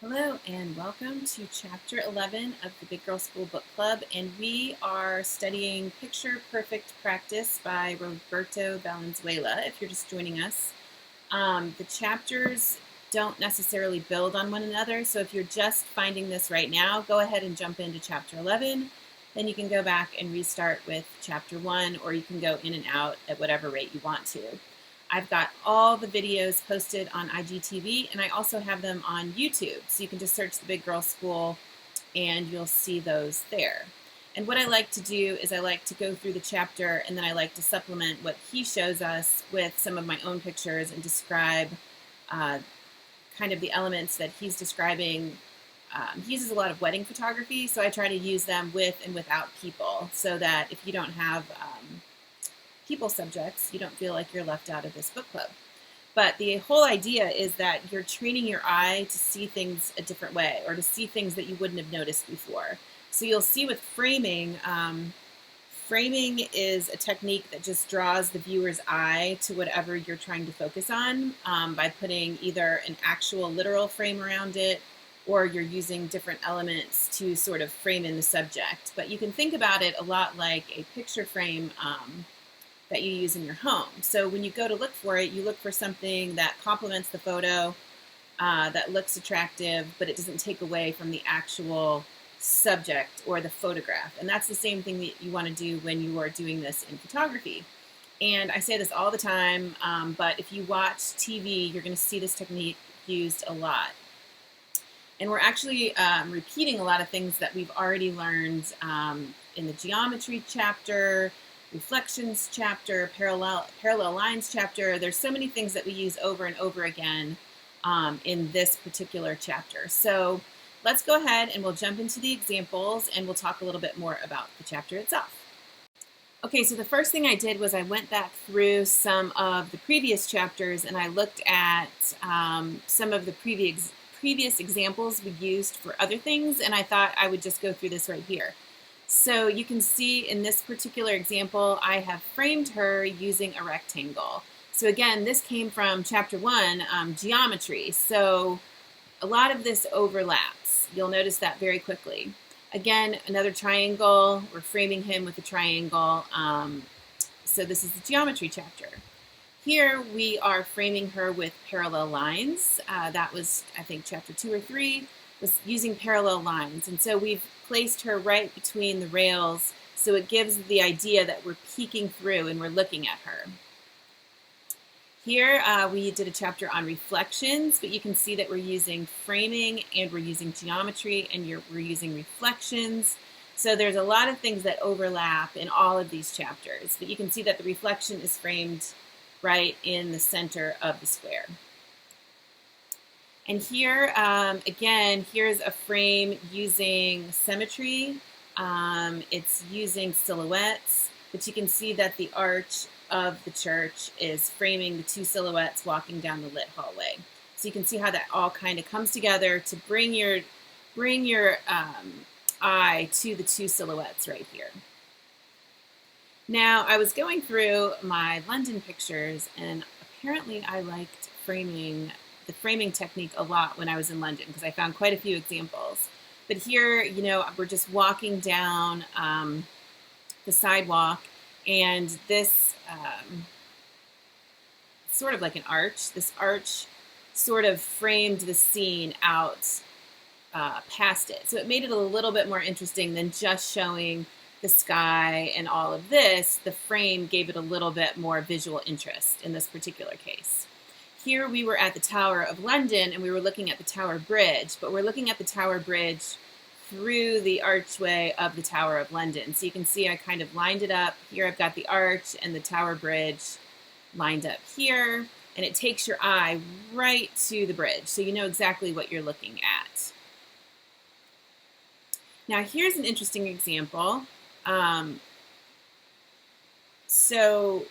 Hello and welcome to Chapter 11 of the Big Girl School Book Club, and we are studying Picture Perfect Practice by Roberto Valenzuela, if you're just joining us. The chapters don't necessarily build on one another, so if you're just finding this right now, go ahead and jump into Chapter 11. Then you can go back and restart with Chapter 1, or you can go in and out at whatever rate you want to. I've got all the videos posted on IGTV, and I also have them on YouTube. So you can just search the Big Girl School and you'll see those there. And what I like to do is I like to go through the chapter and then I like to supplement what he shows us with some of my own pictures and describe kind of the elements that he's describing. He uses a lot of wedding photography, so I try to use them with and without people so that if you don't have people subjects, you don't feel like you're left out of this book club. But the whole idea is that you're training your eye to see things a different way or to see things that you wouldn't have noticed before. So you'll see with framing, framing is a technique that just draws the viewer's eye to whatever you're trying to focus on by putting either an actual literal frame around it or you're using different elements to sort of frame in the subject. But you can think about it a lot like a picture frame that you use in your home. So when you go to look for it, you look for something that complements the photo, that looks attractive, but it doesn't take away from the actual subject or the photograph. And that's the same thing that you want to do when you are doing this in photography. And I say this all the time, but if you watch TV, you're going to see this technique used a lot. And we're actually repeating a lot of things that we've already learned in the geometry chapter, reflections chapter, parallel lines chapter. There's so many things that we use over and over again in this particular chapter. So let's go ahead and we'll jump into the examples and we'll talk a little bit more about the chapter itself. Okay, so the first thing I did was I went back through some of the previous chapters and I looked at some of the previous examples we used for other things, and I thought I would just go through this right here. So you can see in this particular example, I have framed her using a rectangle. So again, this came from chapter 1, geometry. So a lot of this overlaps. You'll notice that very quickly. Again, another triangle. We're framing him with a triangle. So this is the geometry chapter. Here we are framing her with parallel lines. That was, I think, chapter 2 or 3, was using parallel lines. And so we've placed her right between the rails, so it gives the idea that we're peeking through and we're looking at her. Here we did a chapter on reflections, but you can see that we're using framing and we're using geometry and we're using reflections. So there's a lot of things that overlap in all of these chapters, but you can see that the reflection is framed right in the center of the square. And here, again, here's a frame using symmetry. It's using silhouettes, but you can see that the arch of the church is framing the two silhouettes walking down the lit hallway. So you can see how that all kind of comes together to bring your eye to the two silhouettes right here. Now, I was going through my London pictures, and apparently I liked the framing technique a lot when I was in London because I found quite a few examples. But here, you know, we're just walking down the sidewalk, and this sort of like an arch. This arch sort of framed the scene out past it. So it made it a little bit more interesting than just showing the sky and all of this. The frame gave it a little bit more visual interest in this particular case. Here we were at the Tower of London and we were looking at the Tower Bridge, but we're looking at the Tower Bridge through the archway of the Tower of London. So you can see I kind of lined it up. Here I've got the arch and the Tower Bridge lined up here, and it takes your eye right to the bridge, so you know exactly what you're looking at. Now here's an interesting example. So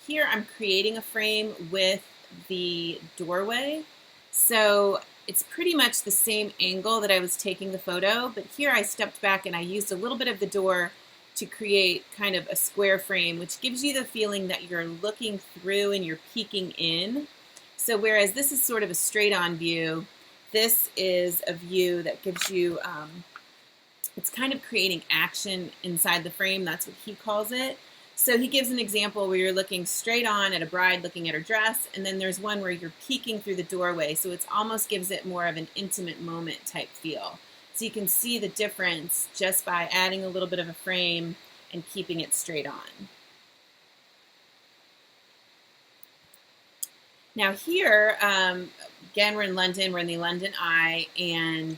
here I'm creating a frame with the doorway. So it's pretty much the same angle that I was taking the photo, but here I stepped back and I used a little bit of the door to create kind of a square frame, which gives you the feeling that you're looking through and you're peeking in. So whereas this is sort of a straight-on view, this is a view that gives you, it's kind of creating action inside the frame. That's what he calls it. So he gives an example where you're looking straight on at a bride looking at her dress, and then there's one where you're peeking through the doorway. So it almost gives it more of an intimate moment type feel. So you can see the difference just by adding a little bit of a frame and keeping it straight on. Now here, again, we're in London, we're in the London Eye, and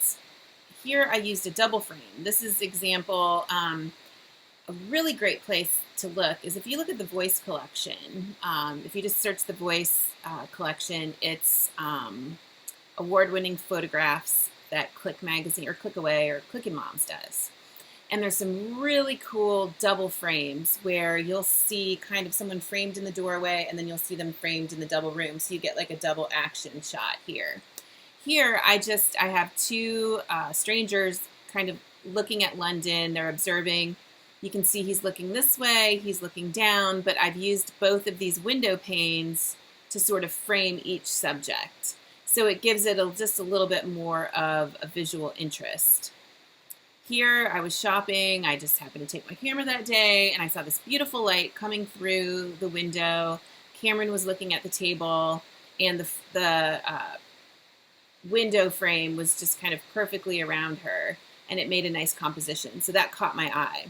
here I used a double frame. This is example, a really great place to look is if you look at the Voice collection. If you just search the Voice collection, it's award-winning photographs that Click Magazine or Click Away or Clickin' Moms does. And there's some really cool double frames where you'll see kind of someone framed in the doorway and then you'll see them framed in the double room. So you get like a double action shot here. Here, I have two strangers kind of looking at London. They're observing. You can see he's looking this way, he's looking down, but I've used both of these window panes to sort of frame each subject. So it gives it just a little bit more of a visual interest. Here, I was shopping. I just happened to take my camera that day, and I saw this beautiful light coming through the window. Cameron was looking at the table, and the window frame was just kind of perfectly around her, and it made a nice composition. So that caught my eye.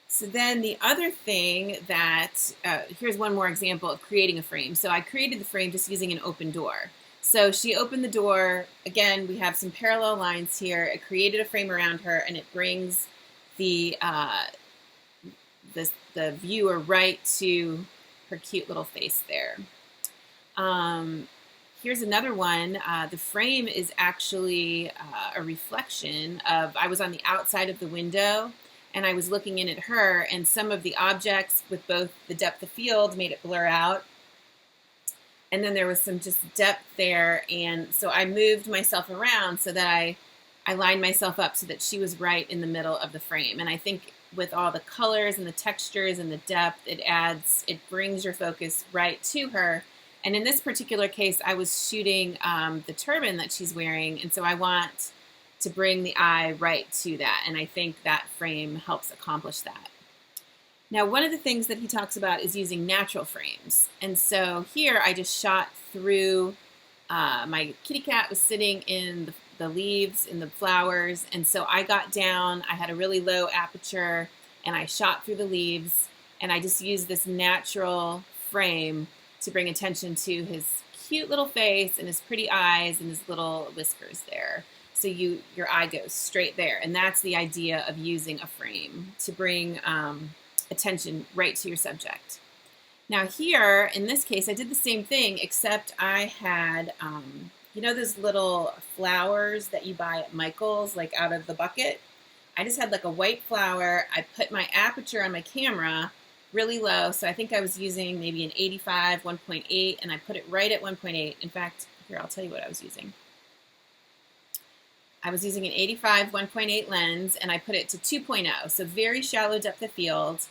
So then the other thing that, here's one more example of creating a frame. So I created the frame just using an open door. So she opened the door. Again, we have some parallel lines here. It created a frame around her, and it brings the viewer right to her cute little face there. Here's another one. The frame is actually a reflection of, I was on the outside of the window, and I was looking in at her, and some of the objects with both the depth of field made it blur out. And then there was some just depth there, and so I moved myself around so that I lined myself up so that she was right in the middle of the frame. And I think with all the colors and the textures and the depth, it brings your focus right to her. And in this particular case, I was shooting the turban that she's wearing, and so I want to bring the eye right to that, and I think that frame helps accomplish that. Now, one of the things that he talks about is using natural frames. And so here I just shot through, my kitty cat was sitting in the leaves, in the flowers, and so I got down, I had a really low aperture, and I shot through the leaves, and I just used this natural frame to bring attention to his cute little face and his pretty eyes and his little whiskers there. So your eye goes straight there, and that's the idea of using a frame to bring attention right to your subject. Now here, in this case, I did the same thing, except I had, you know those little flowers that you buy at Michael's, like out of the bucket? I just had like a white flower. I put my aperture on my camera really low, so I think I was using maybe an 85, 1.8, and I put it right at 1.8. In fact, here, I'll tell you what I was using. I was using an 85, 1.8 lens, and I put it to 2.0, so very shallow depth of field.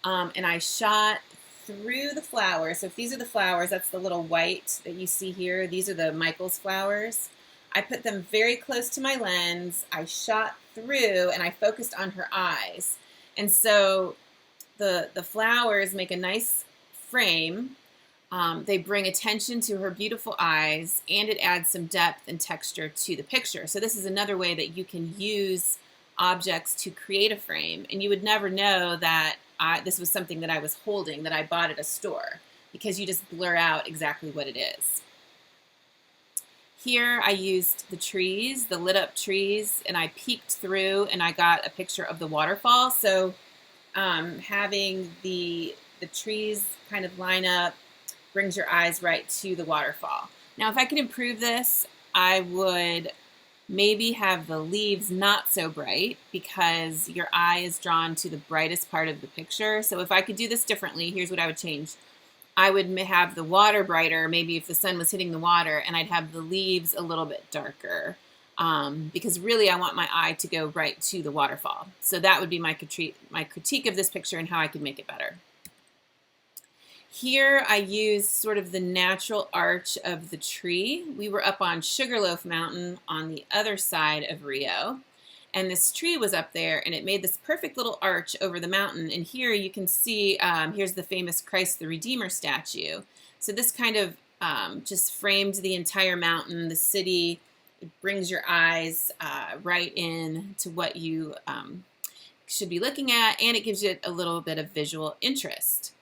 And I shot through the flowers. So if these are the flowers, that's the little white that you see here. These are the Michael's flowers. I put them very close to my lens. I shot through, and I focused on her eyes. And so the flowers make a nice frame. They bring attention to her beautiful eyes, and it adds some depth and texture to the picture. So this is another way that you can use objects to create a frame, and you would never know that this was something that I was holding, that I bought at a store, because you just blur out exactly what it is. Here I used the trees, the lit up trees, and I peeked through and I got a picture of the waterfall. So having the trees kind of line up brings your eyes right to the waterfall. Now, if I could improve this, I would maybe have the leaves not so bright, because your eye is drawn to the brightest part of the picture. So if I could do this differently, here's what I would change. I would have the water brighter, maybe if the sun was hitting the water, and I'd have the leaves a little bit darker, because really I want my eye to go right to the waterfall. So that would be my critique of this picture and how I could make it better. Here I used sort of the natural arch of the tree. We were up on Sugarloaf Mountain on the other side of Rio, and this tree was up there, and it made this perfect little arch over the mountain. And here you can see, here's the famous Christ the Redeemer statue. So this kind of just framed the entire mountain, the city. It brings your eyes right in to what you should be looking at, and it gives you a little bit of visual interest.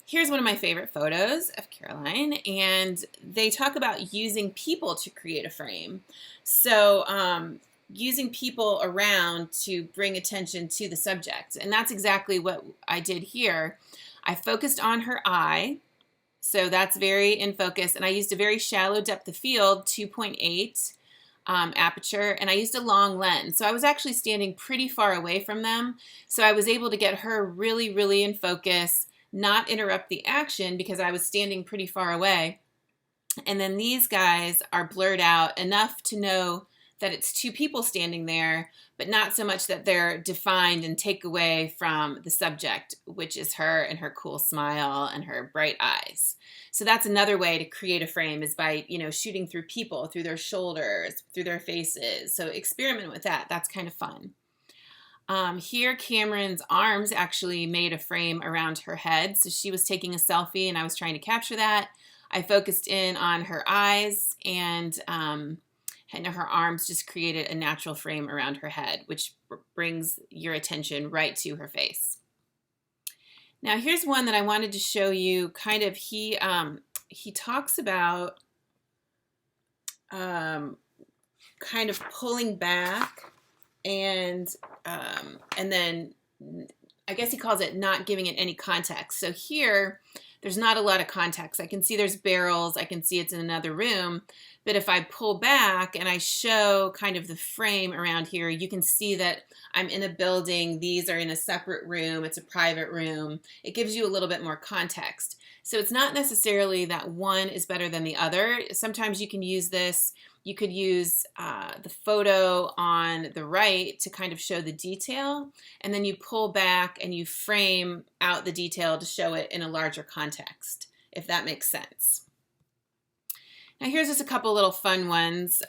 Here's one of my favorite photos of Caroline, and they talk about using people to create a frame. So using people around to bring attention to the subject, and that's exactly what I did here. I focused on her eye, so that's very in focus, and I used a very shallow depth of field, 2.8 aperture, and I used a long lens. So I was actually standing pretty far away from them, so I was able to get her really, really in focus, not interrupt the action because I was standing pretty far away. And then these guys are blurred out enough to know that it's two people standing there, but not so much that they're defined and take away from the subject, which is her and her cool smile and her bright eyes. So that's another way to create a frame, is by, shooting through people, through their shoulders, through their faces. So experiment with that. That's kind of fun. Here, Cameron's arms actually made a frame around her head. So she was taking a selfie and I was trying to capture that. I focused in on her eyes, and her arms just created a natural frame around her head, which brings your attention right to her face. Now here's one that I wanted to show you. Kind of, he talks about kind of pulling back, and then I guess he calls it not giving it any context. So here, there's not a lot of context. I can see there's barrels. I can see it's in another room. But if I pull back and I show kind of the frame around here, you can see that I'm in a building. These are in a separate room. It's a private room. It gives you a little bit more context. So it's not necessarily that one is better than the other. Sometimes you can use this. You could use the photo on the right to kind of show the detail, and then you pull back and you frame out the detail to show it in a larger context, if that makes sense. Now here's just a couple little fun ones.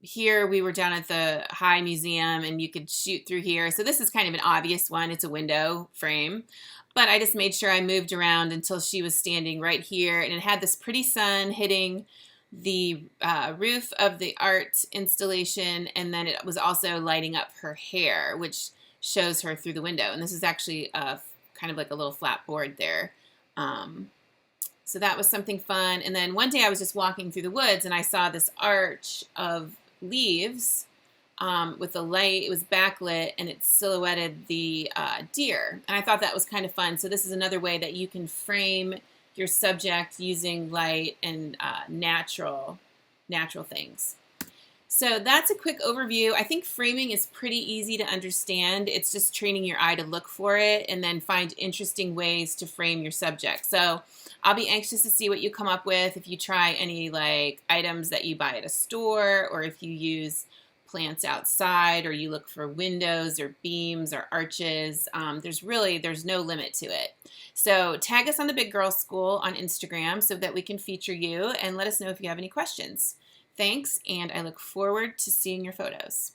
Here we were down at the High Museum, and you could shoot through here. So this is kind of an obvious one. It's a window frame. But I just made sure I moved around until she was standing right here, and it had this pretty sun hitting the roof of the art installation, and then it was also lighting up her hair, which shows her through the window. And this is actually kind of like a little flat board there. So that was something fun. And then one day I was just walking through the woods, and I saw this arch of leaves with the light. It was backlit, and it silhouetted the deer. And I thought that was kind of fun. So this is another way that you can frame your subject using light and natural things. So that's a quick overview. I think framing is pretty easy to understand. It's just training your eye to look for it and then find interesting ways to frame your subject. So I'll be anxious to see what you come up with if you try any items that you buy at a store, or if you use plants outside, or you look for windows or beams or arches. There's no limit to it. So tag us on the Big Girl School on Instagram so that we can feature you, and let us know if you have any questions. Thanks, and I look forward to seeing your photos.